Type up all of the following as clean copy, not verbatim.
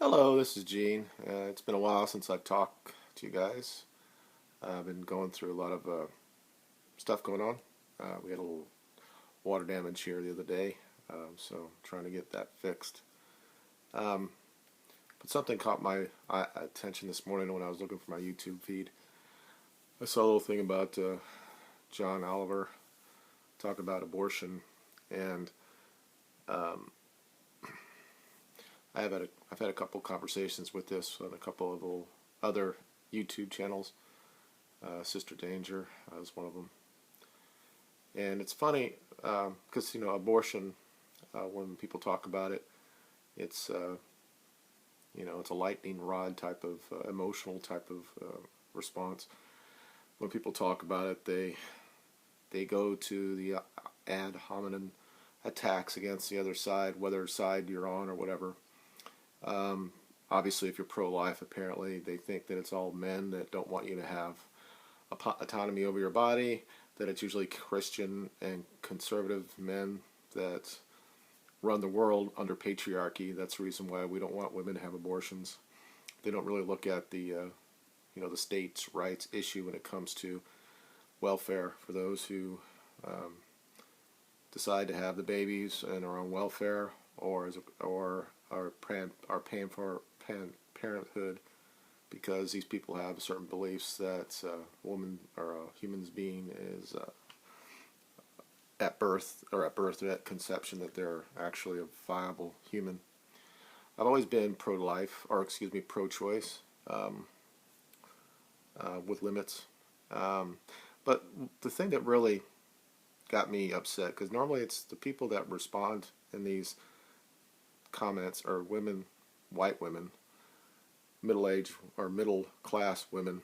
Hello, this is Gene. It's been a while since I've talked to you guys. I've been going through a lot of stuff going on. We had a little water damage here the other day, so trying to get that fixed. Um, but something caught my attention this morning when I was looking for my YouTube feed. I saw a little thing about John Oliver talk about abortion, and um, I've had a couple conversations with this on a couple of little other YouTube channels. Sister Danger is one of them, and it's funny because abortion. When people talk about it, it's it's a lightning rod type of emotional type of response. When people talk about it, they go to the ad hominem attacks against the other side, whether side you're on or whatever. Um, Obviously, if you're pro-life, apparently they think that it's all men that don't want you to have autonomy over your body, that it's usually Christian and conservative men that run the world under patriarchy. That's the reason why we don't want women to have abortions. They don't really look at the states' rights issue when it comes to welfare for those who um, decide to have the babies and are on welfare or are paying for parenthood because these people have certain beliefs that a woman or a human's being is at birth or at conception that they're actually a viable human. I've always been pro-life, or excuse me, pro-choice, um, with limits. Um, but the thing that really got me upset, because normally it's the people that respond in these comments are women, white women, middle-aged or middle-class women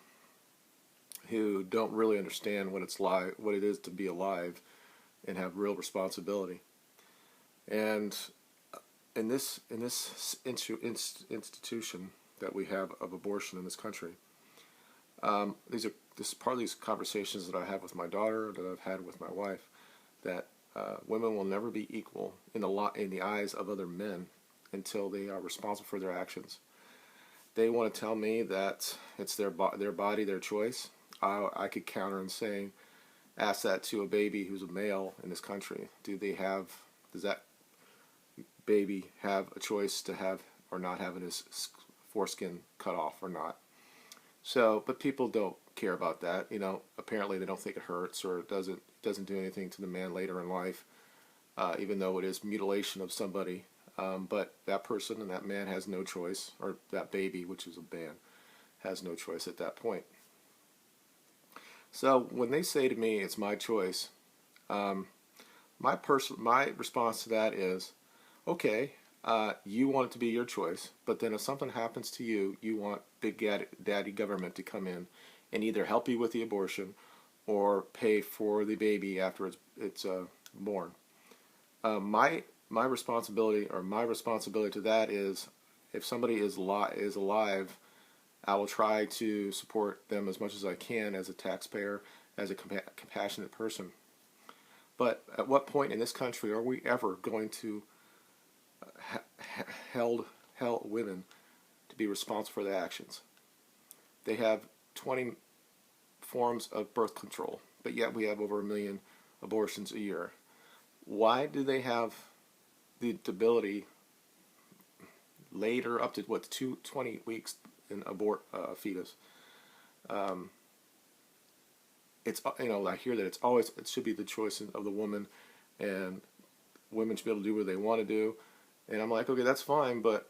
who don't really understand what it is to be alive and have real responsibility. And in this institution that we have of abortion in this country, this is part of these conversations that I have with my daughter, that I've had with my wife, that women will never be equal in the eyes of other men until they are responsible for their actions. They want to tell me that it's their body, their choice. I could counter in saying, ask that to a baby who's a male in this country. Does that baby have a choice to have or not having his foreskin cut off or not? So, but people don't care about that. Apparently they don't think it hurts or it doesn't do anything to the man later in life, even though it is mutilation of somebody. But that person and that man has no choice, or that baby, which is a man, has no choice at that point. So when they say to me, "It's my choice," um, my response to that is, okay, you want it to be your choice, but then if something happens to you, you want Big Daddy government to come in and either help you with the abortion or pay for the baby after it's born. My responsibility to that is, if somebody is alive, I will try to support them as much as I can as a taxpayer, as a compassionate person. But at what point in this country are we ever going to held women to be responsible for their actions? They have 20 forms of birth control, but yet we have over 1 million abortions a year. Why do they have the ability later up to 20 weeks and abort a fetus? Um, it's I hear that it should be the choice of the woman, and women should be able to do what they want to do. And I'm like, okay, that's fine, but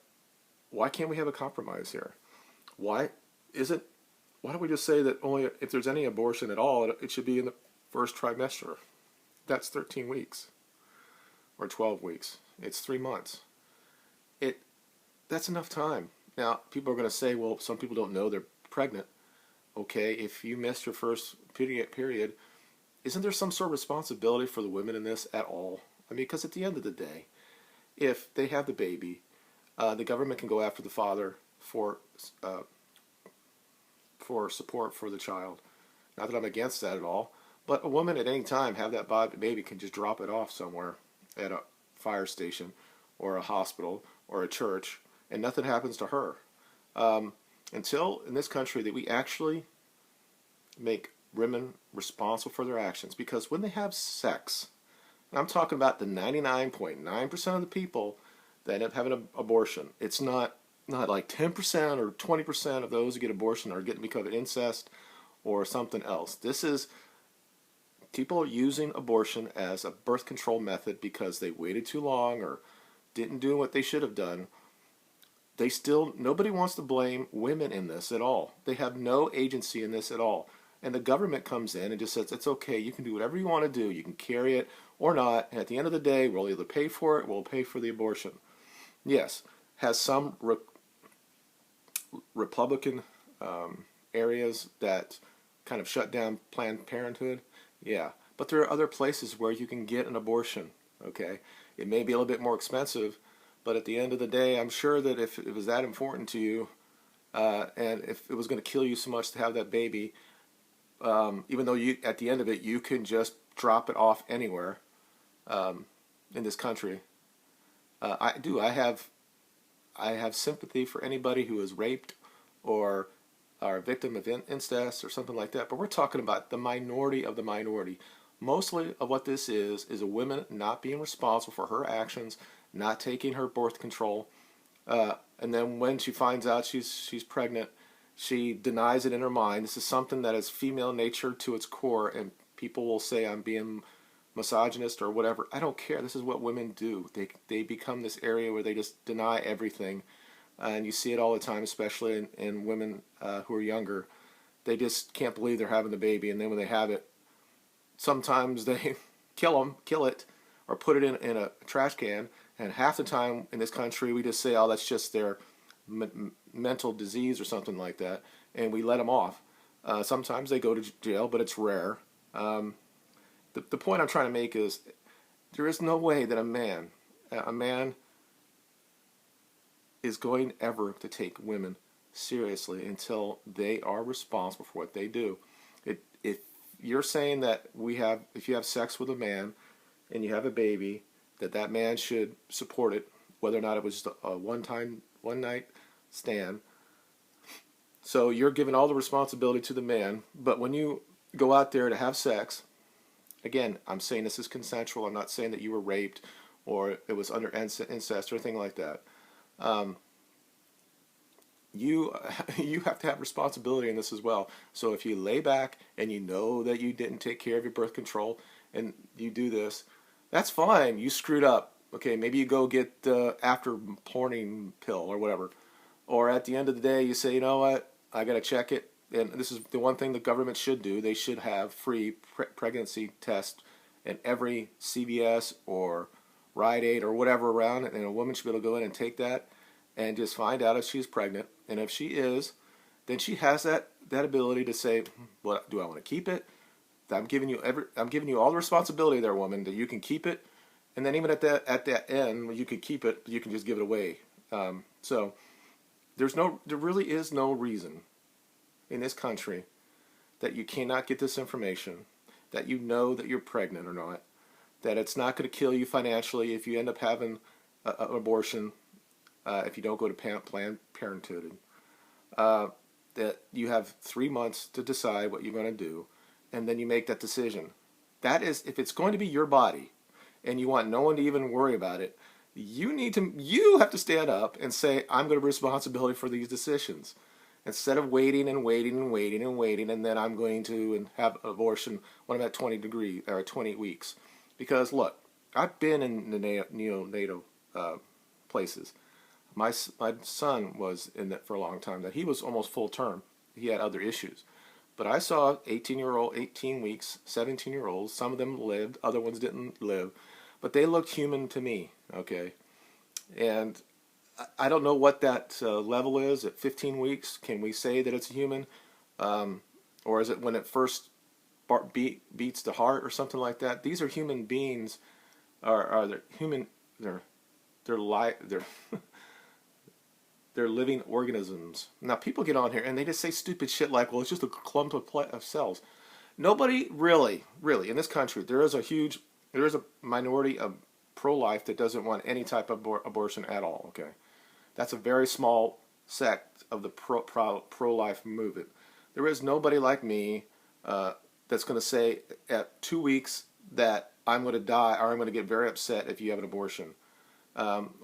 why can't we have a compromise here? Why is it? Why don't we just say that only if there's any abortion at all, it should be in the first trimester? That's 13 weeks or 12 weeks. It's 3 months. It That's enough time. Now, people are going to say, well, some people don't know they're pregnant. Okay, if you missed your first period, isn't there some sort of responsibility for the women in this at all? I mean, because at the end of the day, if they have the baby, the government can go after the father uh, for support for the child. Not that I'm against that at all, but a woman at any time have that baby can just drop it off somewhere at a fire station or a hospital or a church and nothing happens to her. Until in this country that we actually make women responsible for their actions, because when they have sex, and I'm talking about the 99.9% of the people that end up having an abortion. It's not like 10% or 20% of those who get abortion are getting because of incest or something else. This is people using abortion as a birth control method because they waited too long or didn't do what they should have done. Nobody wants to blame women in this at all. They have no agency in this at all. And the government comes in and just says, it's okay, you can do whatever you want to do. You can carry it or not. And at the end of the day, we'll either pay for it or we'll pay for the abortion. Yes, has some Republican areas that kind of shut down Planned Parenthood. Yeah, but there are other places where you can get an abortion, okay? It may be a little bit more expensive, but at the end of the day, I'm sure that if it was that important to you, and if it was going to kill you so much to have that baby, even though you, at the end of it, you can just drop it off anywhere in this country. I have sympathy for anybody who is raped or are a victim of incest or something like that. But we're talking about the minority of the minority. Mostly of what this is a woman not being responsible for her actions, not taking her birth control, and then when she finds out she's pregnant, she denies it in her mind. This is something that is female nature to its core, and people will say I'm being misogynist or whatever. I don't care. This is what women do. They become this area where they just deny everything, and you see it all the time, especially in women who are younger. They just can't believe they're having the baby, and then when they have it, sometimes they kill it, or put it in a trash can. And half the time in this country, we just say, "Oh, that's just their mental disease or something like that," and we let them off. Sometimes they go to jail, but it's rare. The point I'm trying to make is there is no way that a man is going ever to take women seriously until they are responsible for what they do. If you're saying that if you have sex with a man and you have a baby, that man should support it, whether or not it was just a one night stand. So you're giving all the responsibility to the man, but when you go out there to have sex, again, I'm saying this is consensual. I'm not saying that you were raped or it was under incest or anything like that. You have to have responsibility in this as well. So if you lay back and you know that you didn't take care of your birth control and you do this, that's fine. You screwed up. Okay, maybe you go get the after porning pill or whatever. Or at the end of the day, you say, you know what, I got to check it. And this is the one thing the government should do. They should have free pregnancy tests in every CVS or Rite Aid or whatever around. And a woman should be able to go in and take that and just find out if she's pregnant. And if she is, then she has that ability to say, "What do I want to keep it? I'm giving you all the responsibility there, woman, that you can keep it." And then even at that end, you could keep it, but you can just give it away. So there really is no reason in this country that you cannot get this information, that you know that you're pregnant or not, that it's not going to kill you financially if you end up having an abortion, if you don't go to Planned Parenthood, that you have 3 months to decide what you're going to do, and then you make that decision. That is, if it's going to be your body, and you want no one to even worry about it, you have to stand up and say, I'm going to be responsibility for these decisions. Instead of waiting and waiting and waiting and waiting, and then I'm going to have an abortion when I'm at 20 weeks. Because look, I've been in the neonatal places. My son was in that for a long time. That he was almost full term. He had other issues, but I saw 18 weeks, 17-year-olds. Some of them lived, other ones didn't live, but they looked human to me. Okay, and I don't know what that level is at 15 weeks. Can we say that it's a human? Or is it when it first beats the heart or something like that? These are human beings. They're human? They're living organisms. Now people get on here and they just say stupid shit like, well, it's just a clump of cells. Nobody really in this country, there is a minority of pro-life that doesn't want any type of abortion at all. Okay. That's a very small sect of the pro-life movement. There is nobody like me that's going to say at 2 weeks that I'm going to die or I'm going to get very upset if you have an abortion.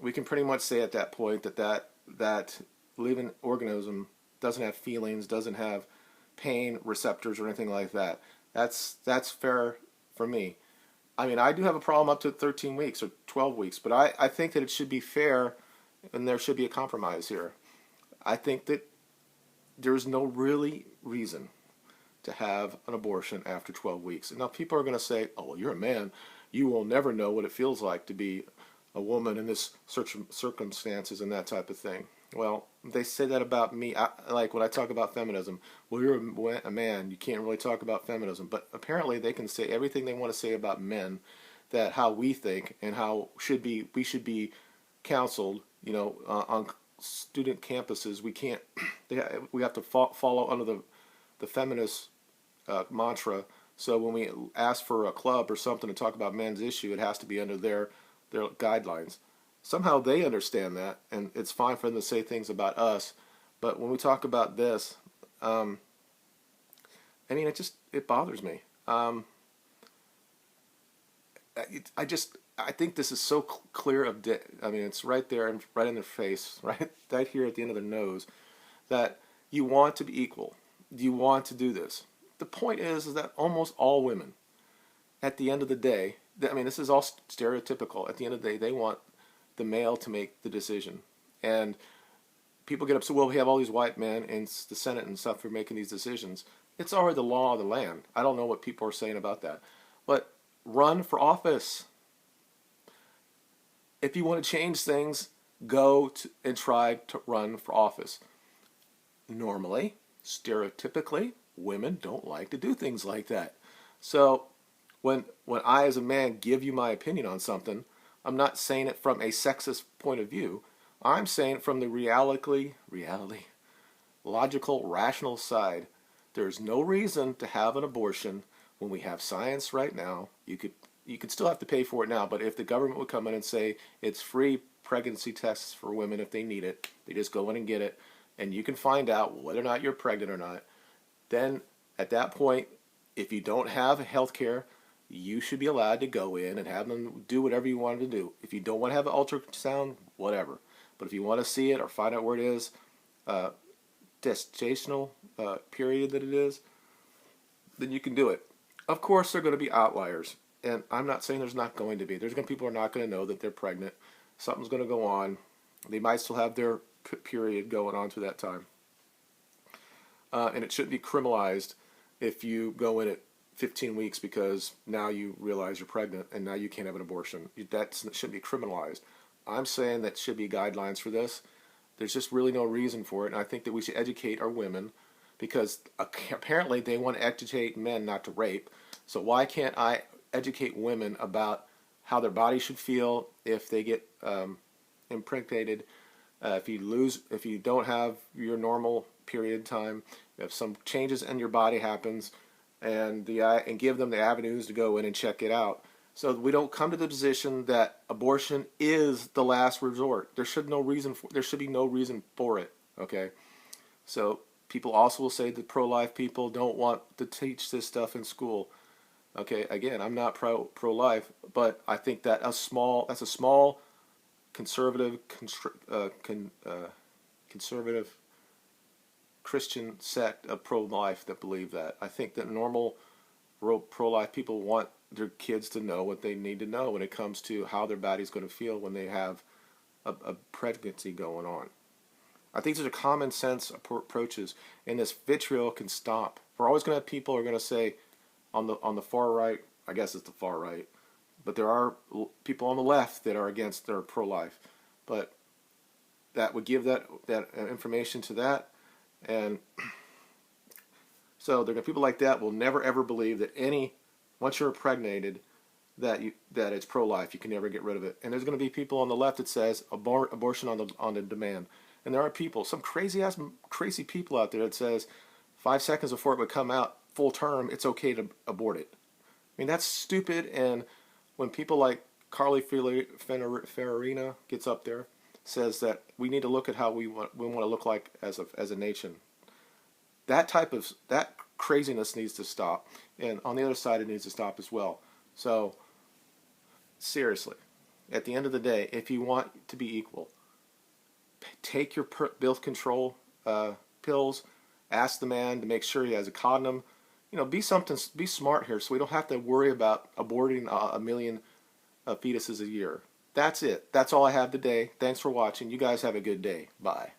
We can pretty much say at that point that living organism doesn't have feelings, doesn't have pain receptors or anything like that. That's fair for me. I mean, I do have a problem up to 13 weeks or 12 weeks, but I think that it should be fair and there should be a compromise here. I think that there's no really reason to have an abortion after 12 weeks. And now people are going to say, oh, well, you're a man. You will never know what it feels like to be a woman in this circumstances and that type of thing. Well, they say that about me. Like when I talk about feminism, well, you're a man. You can't really talk about feminism. But apparently they can say everything they want to say about men, that how we think and how we should be counseled, on student campuses. We can't, we have to follow under the feminist mantra. So when we ask for a club or something to talk about men's issue, it has to be under their guidelines. Somehow they understand that, and it's fine for them to say things about us. But when we talk about this, I mean, it bothers me. I think this is so clear I mean, it's right there and right in their face, right here at the end of their nose, that you want to be equal. You want to do this. The point is that almost all women, at the end of the day, I mean, this is all stereotypical. At the end of the day, they want the male to make the decision. And people get upset, well, we have all these white men in the Senate and stuff for making these decisions. It's already the law of the land. I don't know what people are saying about that. But run for office. If you want to change things, go and try to run for office. Normally, stereotypically, women don't like to do things like that. So when I, as a man, give you my opinion on something, I'm not saying it from a sexist point of view. I'm saying it from the reality, logical, rational side. There's no reason to have an abortion when we have science right now. You could still have to pay for it now, but if the government would come in and say it's free pregnancy tests for women if they need it, they just go in and get it, and you can find out whether or not you're pregnant or not, then at that point, if you don't have health care, you should be allowed to go in and have them do whatever you want them to do. If you don't want to have an ultrasound, whatever. But if you want to see it or find out where it is, gestational period that it is, then you can do it. Of course, there are going to be outliers. And I'm not saying there's not going to be. People are not going to know that they're pregnant. Something's going to go on. They might still have their period going on through that time. And it shouldn't be criminalized if you go in at 15 weeks because now you realize you're pregnant and now you can't have an abortion. That shouldn't be criminalized. I'm saying that should be guidelines for this. There's just really no reason for it. And I think that we should educate our women because apparently they want to educate men not to rape. So why can't I educate women about how their body should feel if they get impregnated, if you don't have your normal period time, if some changes in your body happens, and give them the avenues to go in and check it out, so we don't come to the position that abortion is the last resort. There should be no reason for it. Okay, so people also will say that pro-life people don't want to teach this stuff in school. Okay, again, I'm not pro-life, but I think that that's a small conservative conservative Christian sect of pro-life that believe that. I think that normal pro-life people want their kids to know what they need to know when it comes to how their body's going to feel when they have a pregnancy going on. I think these are common sense approaches, and this vitriol can stop. We're always going to have people who are going to say, on the far right, I guess it's the far right, but there are people on the left that are against, they're pro-life. But that would give that information to that, and so there are people like that will never ever believe that once you're impregnated, that it's pro-life. You can never get rid of it. And there's going to be people on the left that says abortion on the demand. And there are people, some crazy people out there that says 5 seconds before it would come out full term, it's okay to abort it. I mean, that's stupid. And when people like Carly Fiorina gets up there says that we need to look at how we want to look like as a nation. That craziness needs to stop, and on the other side, it needs to stop as well. So seriously, at the end of the day, if you want to be equal, take your birth control pills. Ask the man to make sure he has a condom. Be smart here, so we don't have to worry about aborting a million fetuses a year. That's it. That's all I have today. Thanks for watching. You guys have a good day. Bye.